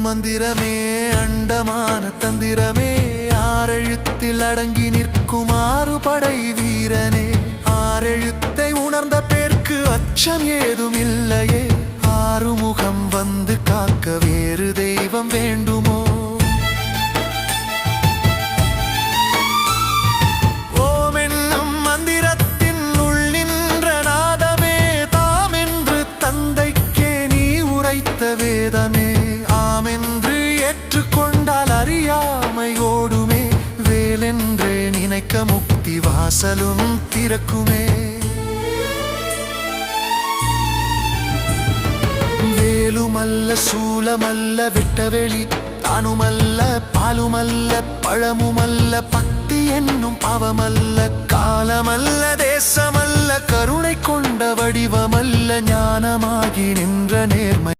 மந்திரமே அண்டமான தந்திரமே ஆறெழுத்தில் அடங்கி நிற்கும் ஆறுபடை வீரனே ஆறெழுத்தை உணர்ந்த பேர்க்கு அச்சம் ஏதும் இல்லையே ஆறுமுகம் வந்து காக்க வேறு தெய்வம் வேண்டுமோ ஓம் என்னும் மந்திரத்தின் உள் நின்ற நாதமே தாம் என்று தந்தைக்கே நீ உரைத்த வேதமே ஆமென்று ஏற்றுக்கொண்டால் அறியாமை ஓடுமே வேலென்றே நினைக்க முக்தி வாசலும் திறக்குமே வேலுமல்ல சூலமல்ல விட்டவெளி தானுமல்ல பாலுமல்ல பழமுமல்ல பக்தி என்னும் பாவமல்ல காலமல்ல தேசமல்ல கருணை கொண்ட வடிவமல்ல ஞானமாகி நின்ற நேர்மை